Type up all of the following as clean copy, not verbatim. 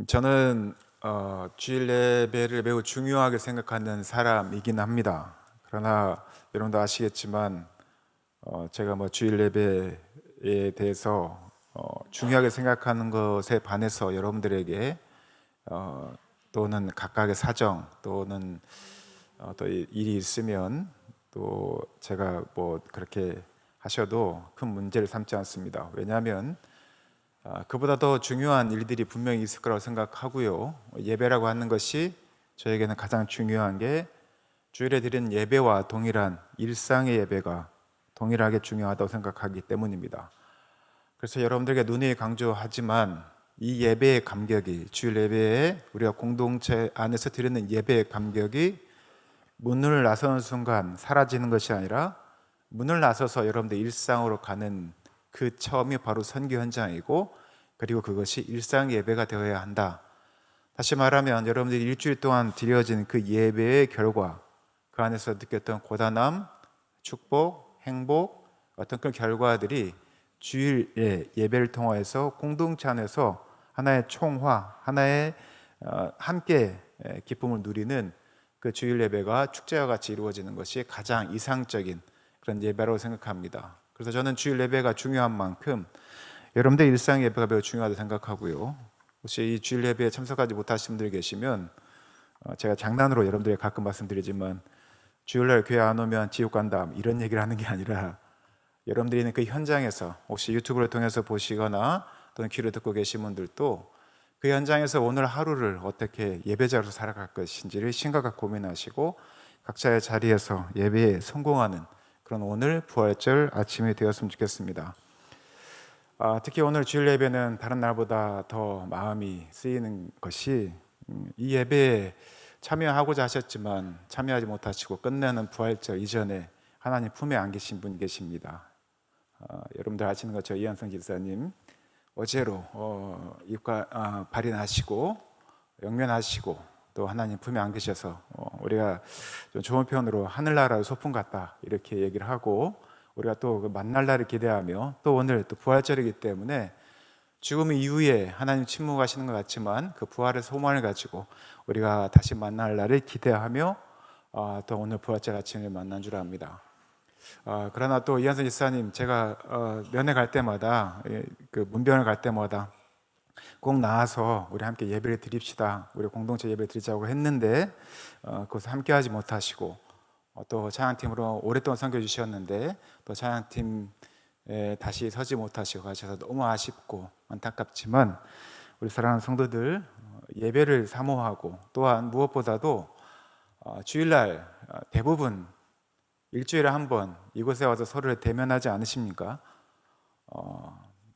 저는 주일 예배를 매우 중요하게 생각하는 사람이긴 합니다. 그러나 여러분도 아시겠지만 제가 주일 예배에 대해서 중요하게 생각하는 것에 반해서 여러분들에게 또는 각각의 사정 또는 또 일이 있으면 또 제가 그렇게 하셔도 큰 문제를 삼지 않습니다. 왜냐하면 그보다 더 중요한 일들이 분명히 있을 거라고 생각하고요. 예배라고 하는 것이 저에게는 가장 중요한 게 주일에 드리는 예배와 동일한 일상의 예배가 동일하게 중요하다고 생각하기 때문입니다. 그래서 여러분들에게 눈이 강조하지만 이 예배의 감격이 주일 예배에 우리가 공동체 안에서 드리는 예배의 감격이 문을 나서는 순간 사라지는 것이 아니라 문을 나서서 여러분들 일상으로 가는 그 처음이 바로 선교 현장이고, 그리고 그것이 일상 예배가 되어야 한다. 다시 말하면 여러분들이 일주일 동안 드려진 그 예배의 결과, 그 안에서 느꼈던 고단함, 축복, 행복, 어떤 그런 결과들이 주일의 예배를 통해서 공동체 안에서 하나의 총화, 하나의 함께 기쁨을 누리는 그 주일 예배가 축제와 같이 이루어지는 것이 가장 이상적인 그런 예배라고 생각합니다. 그래서 저는 주일 예배가 중요한 만큼 여러분들 일상 예배가 매우 중요하다고 생각하고요. 혹시 이 주일 예배에 참석하지 못하신 분들이 계시면 제가 장난으로 여러분들에게 가끔 말씀드리지만 주일날 교회 안 오면 지옥 간다 이런 얘기를 하는 게 아니라, 여러분들이 있는 그 현장에서 혹시 유튜브를 통해서 보시거나 또는 귀로 듣고 계신 분들도 그 현장에서 오늘 하루를 어떻게 예배자로 살아갈 것인지를 심각하게 고민하시고 각자의 자리에서 예배에 성공하는 그런 오늘 부활절 아침이 되었으면 좋겠습니다. 특히 오늘 주일 예배는 다른 날보다 더 마음이 쓰이는 것이 이 예배에 참여하고자 하셨지만 참여하지 못하시고 끝내는 부활절 이전에 하나님 품에 안기신 분 계십니다. 여러분들 아시는 것처럼 이한성 집사님 어제로 발인하시고 영면하시고 또 하나님 품에 안기셔서 우리가 좀 좋은 표현으로 하늘나라의 소풍 같다 이렇게 얘기를 하고, 우리가 또 그 만날 날을 기대하며 또 오늘 또 부활절이기 때문에 죽음 이후에 하나님 침묵하시는 것 같지만 그 부활의 소망을 가지고 우리가 다시 만날 날을 기대하며 또 오늘 부활절 아침을 만난 줄 압니다. 그러나 또 이한선 집사님, 제가 면회 갈 때마다 그 문병을 갈 때마다 꼭 나와서 우리 함께 예배를 드립시다, 우리 공동체 예배를 드리자고 했는데 그것을 함께 하지 못하시고 또 찬양팀으로 오랫동안 섬겨주셨는데 또 찬양팀에 다시 서지 못하시고 가셔서 너무 아쉽고 안타깝지만, 우리 사랑하는 성도들 예배를 사모하고 또한 무엇보다도 주일날 대부분 일주일에 한 번 이곳에 와서 서로를 대면하지 않으십니까?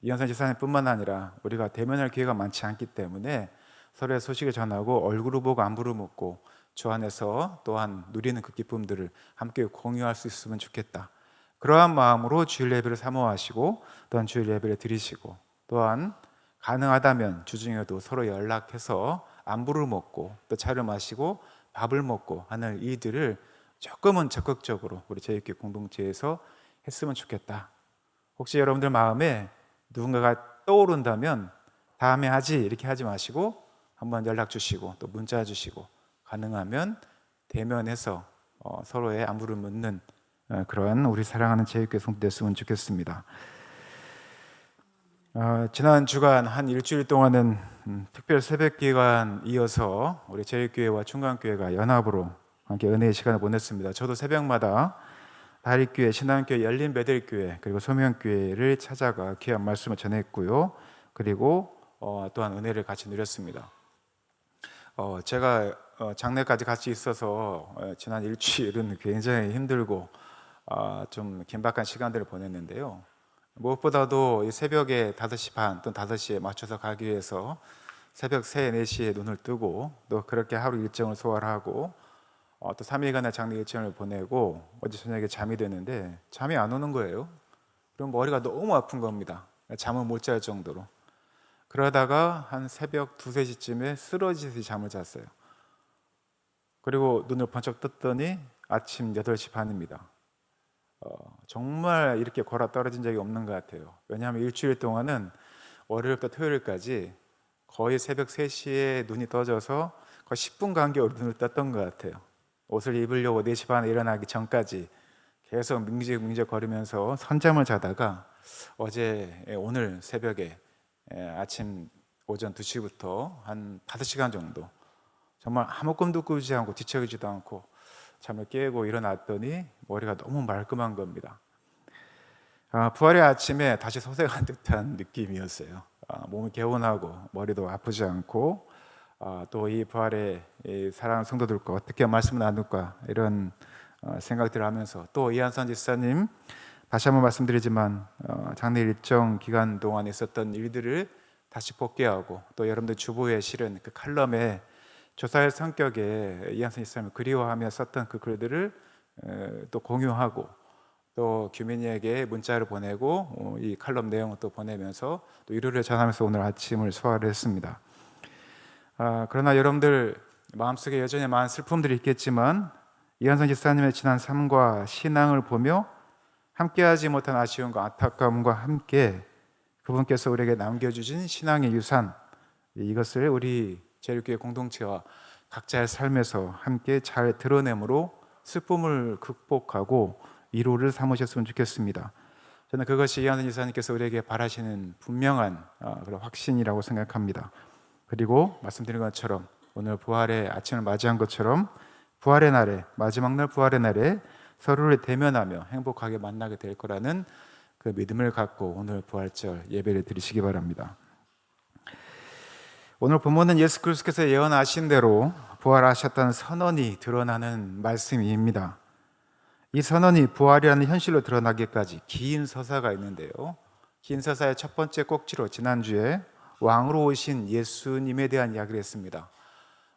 이현선 지사님뿐만 아니라 우리가 대면할 기회가 많지 않기 때문에 서로의 소식을 전하고 얼굴을 보고 안부를 묻고 주 안에서 또한 누리는 그 기쁨들을 함께 공유할 수 있으면 좋겠다. 그러한 마음으로 주일 예배를 사모하시고 또한 주일 예배를 드리시고, 또한 가능하다면 주중에도 서로 연락해서 안부를 묻고 또 차를 마시고 밥을 먹고 하는 일들을 조금은 적극적으로 우리 제일교회 공동체에서 했으면 좋겠다. 혹시 여러분들 마음에 누군가가 떠오른다면 다음에 하지 이렇게 하지 마시고 한번 연락 주시고 또 문자 주시고 가능하면 대면해서 서로의 안부를 묻는 그런 우리 사랑하는 제일교회 성도 됐으면 좋겠습니다. 지난 주간 한 일주일 동안은 특별 새벽 기간 이어서 우리 제일교회와 충강교회가 연합으로 함께 은혜의 시간을 보냈습니다. 저도 새벽마다 다립교회, 신앙교회, 열린베델교회 그리고 소명교회를 찾아가 귀한 말씀을 전했고요. 그리고 또한 은혜를 같이 누렸습니다. 제가 장례까지 같이 있어서 지난 일주일은 굉장히 힘들고 좀 긴박한 시간들을 보냈는데요. 무엇보다도 이 새벽에 5시 반 또는 5시에 맞춰서 가기 위해서 새벽 3, 4시에 눈을 뜨고 또 그렇게 하루 일정을 소화하고 또 3일간의 장례 일정을 보내고 어제 저녁에 잠이 드는데 잠이 안 오는 거예요. 그럼 머리가 너무 아픈 겁니다. 잠을 못 잘 정도로. 그러다가 한 새벽 2, 3시쯤에 쓰러지듯이 잠을 잤어요. 그리고 눈을 번쩍 떴더니 아침 8시 반입니다. 정말 이렇게 골아 떨어진 적이 없는 것 같아요. 왜냐하면 일주일 동안은 월요일부터 토요일까지 거의 새벽 3시에 눈이 떠져서 거의 10분 간격으로 눈을 떴던 것 같아요. 옷을 입으려고 4시 반에 일어나기 전까지 계속 밍직밍직 거리면서 선잠을 자다가 오늘 새벽에 아침 오전 2시부터 한 5시간 정도 정말 아무 꿈도 꾸지 않고 뒤척이지도 않고 잠을 깨고 일어났더니 머리가 너무 말끔한 겁니다. 부활의 아침에 다시 소생한 듯한 느낌이었어요. 몸이 개운하고 머리도 아프지 않고 또 이 부활의 사랑하는 성도들과 어떻게 말씀을 나눌까 이런 생각들을 하면서 또 이한선 집사님 다시 한번 말씀드리지만 장례 일정 기간 동안 있었던 일들을 다시 복귀하고 또 여러분들 주보에 실은 그 칼럼에 조사의 성격에 이한선 집사님을 그리워하며 썼던 그 글들을 또 공유하고 또 규민이에게 문자를 보내고 이 칼럼 내용을 또 보내면서 또 위로를 전하면서 오늘 아침을 소화를 했습니다. 그러나 여러분들 마음속에 여전히 많은 슬픔들이 있겠지만 이한선 집사님의 지난 삶과 신앙을 보며 함께하지 못한 아쉬움과 안타까움과 함께 그분께서 우리에게 남겨주신 신앙의 유산, 이것을 우리 제일교회 공동체와 각자의 삶에서 함께 잘 드러내므로 슬픔을 극복하고 위로를 삼으셨으면 좋겠습니다. 저는 그것이 이한선 지사님께서 우리에게 바라시는 분명한 그런 확신이라고 생각합니다. 그리고 말씀드린 것처럼 오늘 부활의 아침을 맞이한 것처럼 부활의 날에, 마지막 날 부활의 날에 서로를 대면하며 행복하게 만나게 될 거라는 그 믿음을 갖고 오늘 부활절 예배를 드리시기 바랍니다. 오늘 본문은 예수 그리스도께서 예언하신 대로 부활하셨다는 선언이 드러나는 말씀입니다. 이 선언이 부활이라는 현실로 드러나기까지 긴 서사가 있는데요. 긴 서사의 첫 번째 꼭지로 지난주에 왕으로 오신 예수님에 대한 이야기를 했습니다.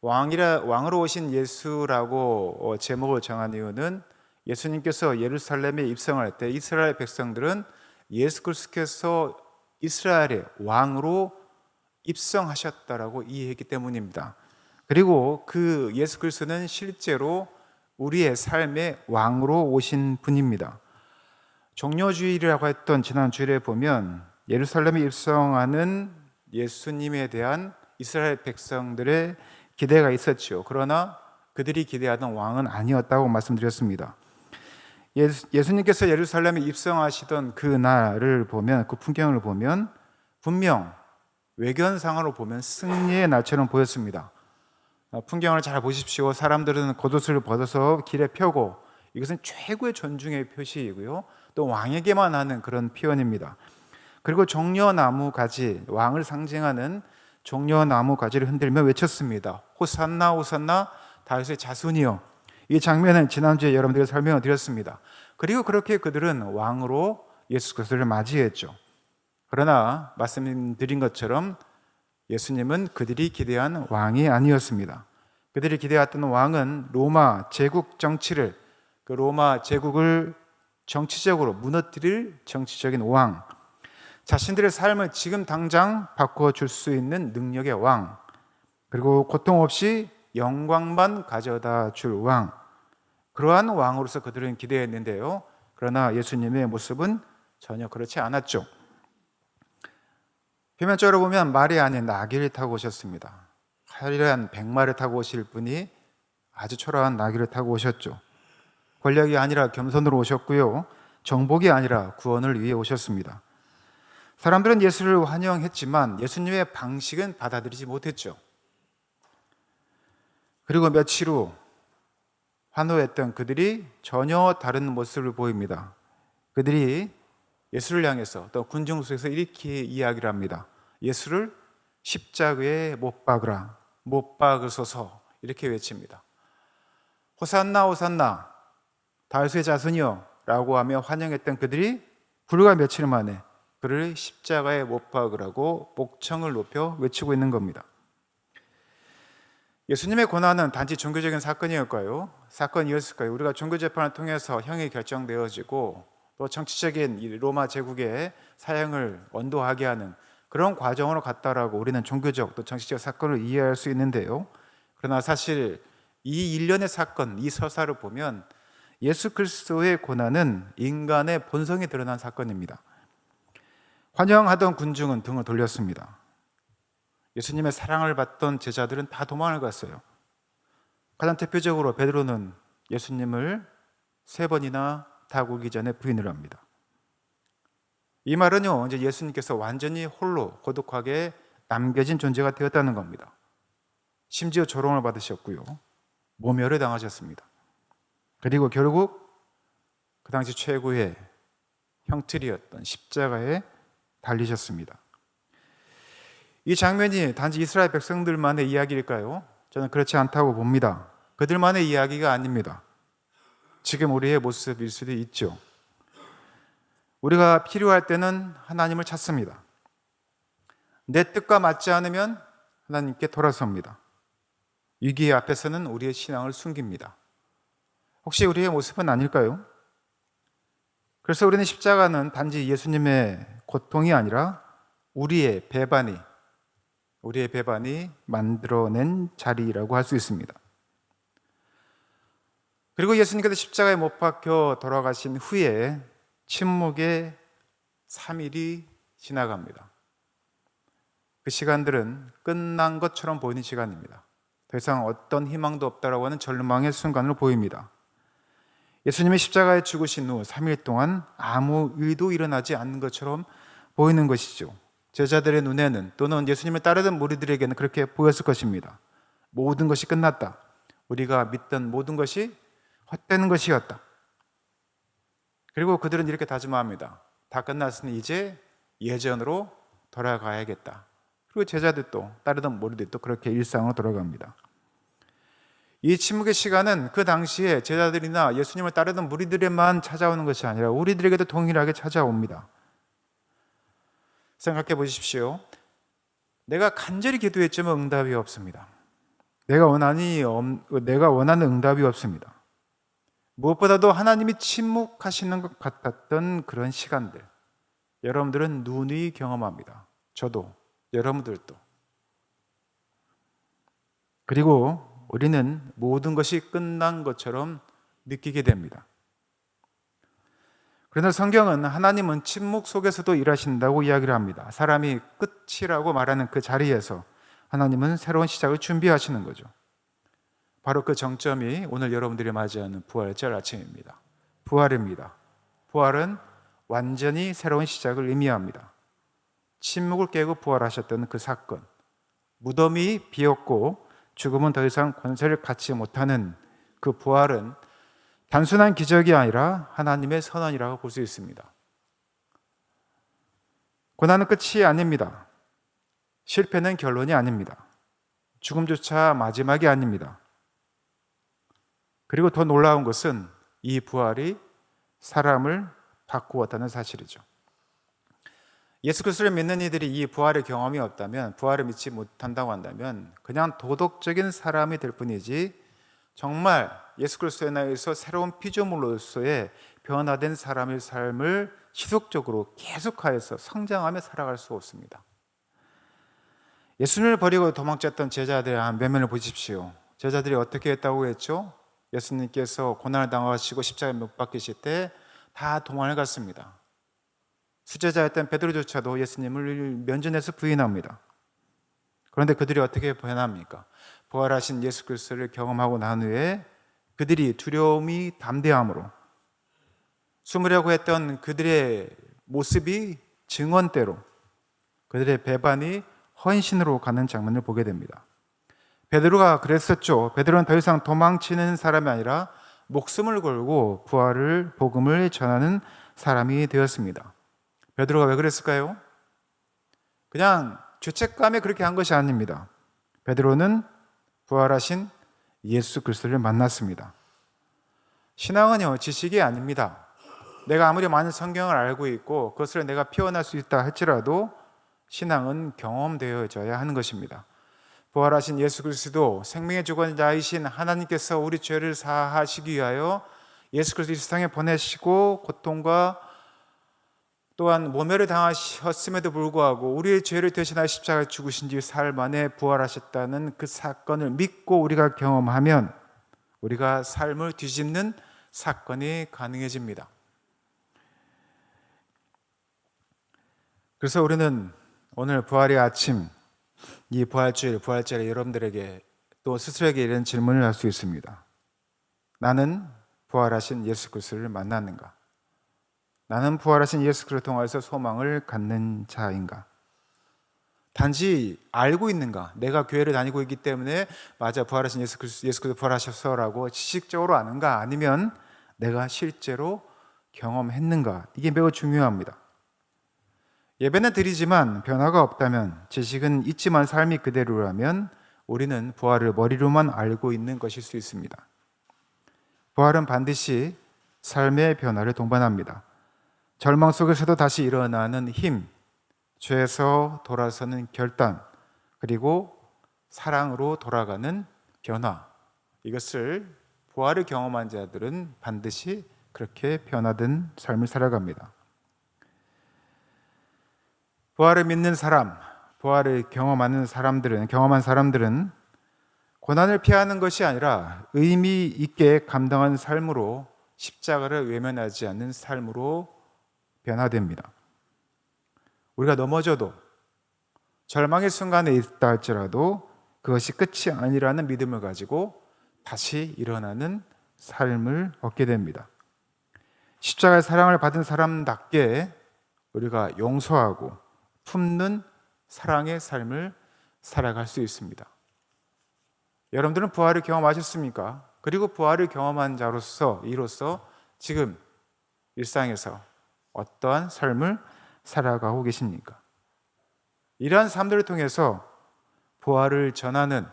왕으로 오신 예수라고 제목을 정한 이유는 예수님께서 예루살렘에 입성할 때 이스라엘 백성들은 예수 그리스도께서 이스라엘의 왕으로 입성하셨다라고 이해했기 때문입니다. 그리고 그 예수 그리스도는 실제로 우리의 삶의 왕으로 오신 분입니다. 종려주일이라고 했던 지난 주일에 보면 예루살렘에 입성하는 예수님에 대한 이스라엘 백성들의 기대가 있었죠. 그러나 그들이 기대하던 왕은 아니었다고 말씀드렸습니다. 예수님께서 예루살렘에 입성하시던 그 날을 보면, 그 풍경을 보면 분명 외견상으로 보면 승리의 날처럼 보였습니다. 풍경을 잘 보십시오. 사람들은 겉옷을 벗어서 길에 펴고, 이것은 최고의 존중의 표시이고요, 또 왕에게만 하는 그런 표현입니다. 그리고 종려나무 가지, 왕을 상징하는 종려나무 가지를 흔들며 외쳤습니다. 호산나 호산나 다윗의 자손이여. 이 장면은 지난주에 여러분들에게 설명을 드렸습니다. 그리고 그렇게 그들은 왕으로 예수 그리스도를 맞이했죠. 그러나 말씀드린 것처럼 예수님은 그들이 기대한 왕이 아니었습니다. 그들이 기대했던 왕은 로마 제국 정치를, 그 로마 제국을 정치적으로 무너뜨릴 정치적인 왕, 자신들의 삶을 지금 당장 바꿔줄 수 있는 능력의 왕, 그리고 고통 없이 영광만 가져다 줄 왕, 그러한 왕으로서 그들은 기대했는데요. 그러나 예수님의 모습은 전혀 그렇지 않았죠. 표면적으로 보면 말이 아닌 나귀를 타고 오셨습니다. 화려한 백마를 타고 오실 분이 아주 초라한 나귀를 타고 오셨죠. 권력이 아니라 겸손으로 오셨고요, 정복이 아니라 구원을 위해 오셨습니다. 사람들은 예수를 환영했지만 예수님의 방식은 받아들이지 못했죠. 그리고 며칠 후 환호했던 그들이 전혀 다른 모습을 보입니다. 그들이 예수를 향해서, 또 군중 속에서 이렇게 이야기를 합니다. 예수를 십자가에 못 박으라, 못 박으소서, 이렇게 외칩니다. 호산나 호산나 다윗의 자손이여 라고 하며 환영했던 그들이 불과 며칠 만에 그를 십자가에 못 박으라고 목청을 높여 외치고 있는 겁니다. 예수님의 고난은 단지 종교적인 사건이었을까요? 사건이었을까요? 우리가 종교재판을 통해서 형이 결정되어지고 또 정치적인 로마 제국의 사형을 언도하게 하는 그런 과정으로 갔다라고 우리는 종교적 또 정치적 사건을 이해할 수 있는데요. 그러나 사실 이 일련의 사건, 이 서사를 보면 예수 그리스도의 고난은 인간의 본성이 드러난 사건입니다. 환영하던 군중은 등을 돌렸습니다. 예수님의 사랑을 받던 제자들은 다 도망을 갔어요. 가장 대표적으로 베드로는 예수님을 3번이나 다구기 전에 부인을 합니다. 이 말은요, 이제 예수님께서 완전히 홀로 고독하게 남겨진 존재가 되었다는 겁니다. 심지어 조롱을 받으셨고요, 모멸을 당하셨습니다. 그리고 결국 그 당시 최고의 형틀이었던 십자가에 달리셨습니다. 이 장면이 단지 이스라엘 백성들만의 이야기일까요? 저는 그렇지 않다고 봅니다. 그들만의 이야기가 아닙니다. 지금 우리의 모습일 수도 있죠. 우리가 필요할 때는 하나님을 찾습니다. 내 뜻과 맞지 않으면 하나님께 돌아섭니다. 위기 앞에서는 우리의 신앙을 숨깁니다. 혹시 우리의 모습은 아닐까요? 그래서 우리는 십자가는 단지 예수님의 고통이 아니라 우리의 배반이 만들어낸 자리라고 할 수 있습니다. 그리고 예수님께서 십자가에 못 박혀 돌아가신 후에 침묵의 3일이 지나갑니다. 그 시간들은 끝난 것처럼 보이는 시간입니다. 더 이상 어떤 희망도 없다라고 하는 절망의 순간으로 보입니다. 예수님이 십자가에 죽으신 후 3일 동안 아무 일도 일어나지 않는 것처럼 보이는 것이죠. 제자들의 눈에는, 또는 예수님을 따르던 무리들에게는 그렇게 보였을 것입니다. 모든 것이 끝났다. 우리가 믿던 모든 것이 헛되는 것이었다. 그리고 그들은 이렇게 다짐합니다. 다 끝났으니 이제 예전으로 돌아가야겠다. 그리고 제자들도, 따르던 무리들도 그렇게 일상으로 돌아갑니다. 이 침묵의 시간은 그 당시에 제자들이나 예수님을 따르던 무리들에만 찾아오는 것이 아니라 우리들에게도 동일하게 찾아옵니다. 생각해 보십시오. 내가 간절히 기도했지만 응답이 없습니다. 내가 원하는 응답이 없습니다. 무엇보다도 하나님이 침묵하시는 것 같았던 그런 시간들, 여러분들은 누누이 경험합니다. 저도, 여러분들도. 그리고 우리는 모든 것이 끝난 것처럼 느끼게 됩니다. 그러나 성경은 하나님은 침묵 속에서도 일하신다고 이야기를 합니다. 사람이 끝이라고 말하는 그 자리에서 하나님은 새로운 시작을 준비하시는 거죠. 바로 그 정점이 오늘 여러분들이 맞이하는 부활절 아침입니다. 부활입니다. 부활은 완전히 새로운 시작을 의미합니다. 침묵을 깨고 부활하셨던 그 사건, 무덤이 비었고 죽음은 더 이상 권세를 갖지 못하는 그 부활은 단순한 기적이 아니라 하나님의 선언이라고 볼 수 있습니다. 고난은 끝이 아닙니다. 실패는 결론이 아닙니다. 죽음조차 마지막이 아닙니다. 그리고 더 놀라운 것은 이 부활이 사람을 바꾸었다는 사실이죠. 예수 그리스도를 믿는 이들이 이 부활의 경험이 없다면, 부활을 믿지 못한다고 한다면 그냥 도덕적인 사람이 될 뿐이지 정말 예수 그리스도에 의해서 새로운 피조물로서의 변화된 사람의 삶을 지속적으로 계속하여서 성장하며 살아갈 수 없습니다. 예수님을 버리고 도망쳤던 제자들의 한 면면을 보십시오. 제자들이 어떻게 했다고 했죠? 예수님께서 고난을 당하시고 십자가에 못 박히실 때 다 도망을 갔습니다. 수제자였던 베드로조차도 예수님을 면전에서 부인합니다. 그런데 그들이 어떻게 변합니까? 부활하신 예수 그리스도를 경험하고 난 후에 그들이 두려움이 담대함으로 숨으려고 했던 그들의 모습이 증언대로 그들의 배반이 헌신으로 가는 장면을 보게 됩니다. 베드로가 그랬었죠. 베드로는 더 이상 도망치는 사람이 아니라 목숨을 걸고 부활을, 복음을 전하는 사람이 되었습니다. 베드로가 왜 그랬을까요? 그냥 죄책감에 그렇게 한 것이 아닙니다. 베드로는 부활하신 예수 그리스도를 만났습니다. 신앙은요, 지식이 아닙니다. 내가 아무리 많은 성경을 알고 있고 그것을 내가 표현할 수 있다 할지라도 신앙은 경험되어져야 하는 것입니다. 부활하신 예수 그리스도, 생명의 주권자이신 하나님께서 우리 죄를 사하시기 위하여 예수 그리스도 이 세상에 보내시고 고통과 또한 모멸을 당하셨음에도 불구하고 우리의 죄를 대신하여 십자가에 죽으신 뒤 사흘 만에 부활하셨다는 그 사건을 믿고 우리가 경험하면 우리가 삶을 뒤집는 사건이 가능해집니다. 그래서 우리는 오늘 부활의 아침, 이 부활절에 여러분들에게 또 스스로에게 이런 질문을 할 수 있습니다. 나는 부활하신 예수 그리스도를 만났는가? 나는 부활하신 예수 그리스도를 통해서 소망을 갖는 자인가? 단지 알고 있는가? 내가 교회를 다니고 있기 때문에 맞아, 부활하신 예수 그리스도 부활하셨어라고 지식적으로 아는가? 아니면 내가 실제로 경험했는가? 이게 매우 중요합니다. 예배는 드리지만 변화가 없다면, 지식은 있지만 삶이 그대로라면 우리는 부활을 머리로만 알고 있는 것일 수 있습니다. 부활은 반드시 삶의 변화를 동반합니다. 절망 속에서도 다시 일어나는 힘, 죄에서 돌아서는 결단, 그리고 사랑으로 돌아가는 변화, 이것을 부활을 경험한 자들은 반드시 그렇게 변화된 삶을 살아갑니다. 부활을 믿는 사람, 부활을 경험한 사람들은 고난을 피하는 것이 아니라 의미 있게 감당한 삶으로, 십자가를 외면하지 않는 삶으로 변화됩니다. 우리가 넘어져도, 절망의 순간에 있다 할지라도 그것이 끝이 아니라는 믿음을 가지고 다시 일어나는 삶을 얻게 됩니다. 십자가의 사랑을 받은 사람답게 우리가 용서하고 품는 사랑의 삶을 살아갈 수 있습니다. 여러분들은 부활을 경험하셨습니까? 그리고 부활을 경험한 이로서 지금 일상에서 어떠한 삶을 살아가고 계십니까? 이러한 삶들을 통해서 부활을 전하는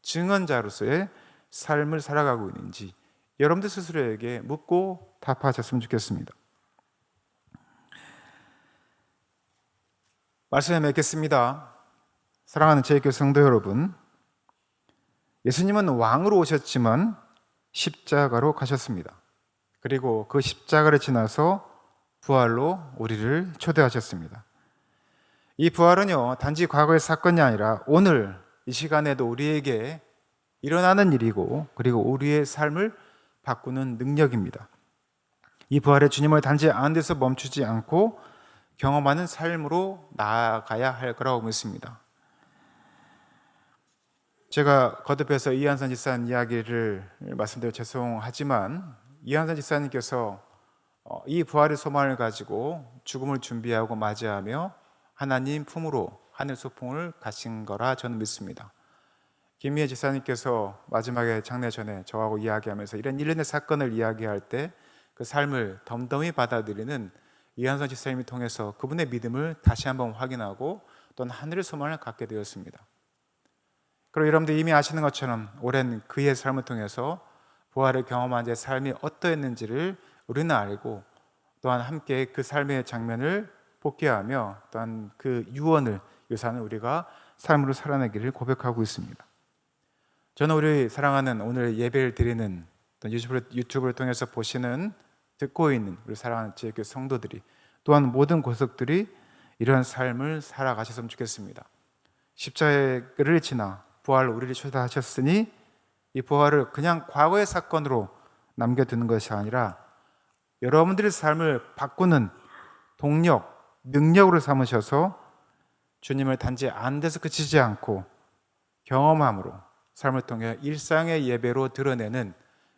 증언자로서의 삶을 살아가고 있는지 여러분들 스스로에게 묻고 답하셨으면 좋겠습니다. 말씀을 맺겠습니다. 사랑하는 제1교회 성도 여러분, 예수님은 왕으로 오셨지만 십자가로 가셨습니다. 그리고 그 십자가를 지나서 부활로 우리를 초대하셨습니다. 이 부활은요, 단지 과거의 사건이 아니라 오늘 이 시간에도 우리에게 일어나는 일이고, 그리고 우리의 삶을 바꾸는 능력입니다. 이 부활의 주님을 단지 아는 데서 멈추지 않고 경험하는 삶으로 나아가야 할 거라고 믿습니다. 제가 거듭해서 이한선 집사님 이야기를 말씀드려 죄송하지만, 이한선 집사님께서 이 부활의 소망을 가지고 죽음을 준비하고 맞이하며 하나님 품으로 하늘 소풍을 가신 거라 저는 믿습니다. 김미애 집사님께서 마지막에 장례 전에 저하고 이야기하면서 이런 일련의 사건을 이야기할 때 그 삶을 덤덤히 받아들이는 이한선 집사님을 통해서 그분의 믿음을 다시 한번 확인하고 또는 하늘의 소망을 갖게 되었습니다. 그리고 여러분들 이미 아시는 것처럼 오랜 그의 삶을 통해서 부활을 경험한 자의 삶이 어떠했는지를 우리는 알고, 또한 함께 그 삶의 장면을 복귀하며 또한 그 유산을 우리가 삶으로 살아내기를 고백하고 있습니다. 저는 우리 사랑하는 오늘 예배를 드리는 또 유튜브를 통해서 듣고 있는 우리 사랑하는 제 성도들이, 또한 모든 고석들이 이런 삶을 살아가셨으면 좋겠습니다. 십자가를 지나 부활로 우리를 초대하셨으니 이 부활을 그냥 과거의 사건으로 남겨두는 것이 아니라 여러분들의 삶을 바꾸는 동력, 능력으로 삼으셔서 주님을 단지 아는 데서 그치지 않고 경험함으로 삶을 통해 일상의 예배로 드러내는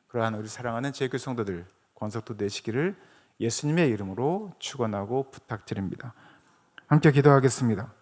그러한 우리 사랑하는 제 성도들 권속도 되시기를 예수님의 이름으로 축원하고 부탁드립니다. 함께 기도하겠습니다.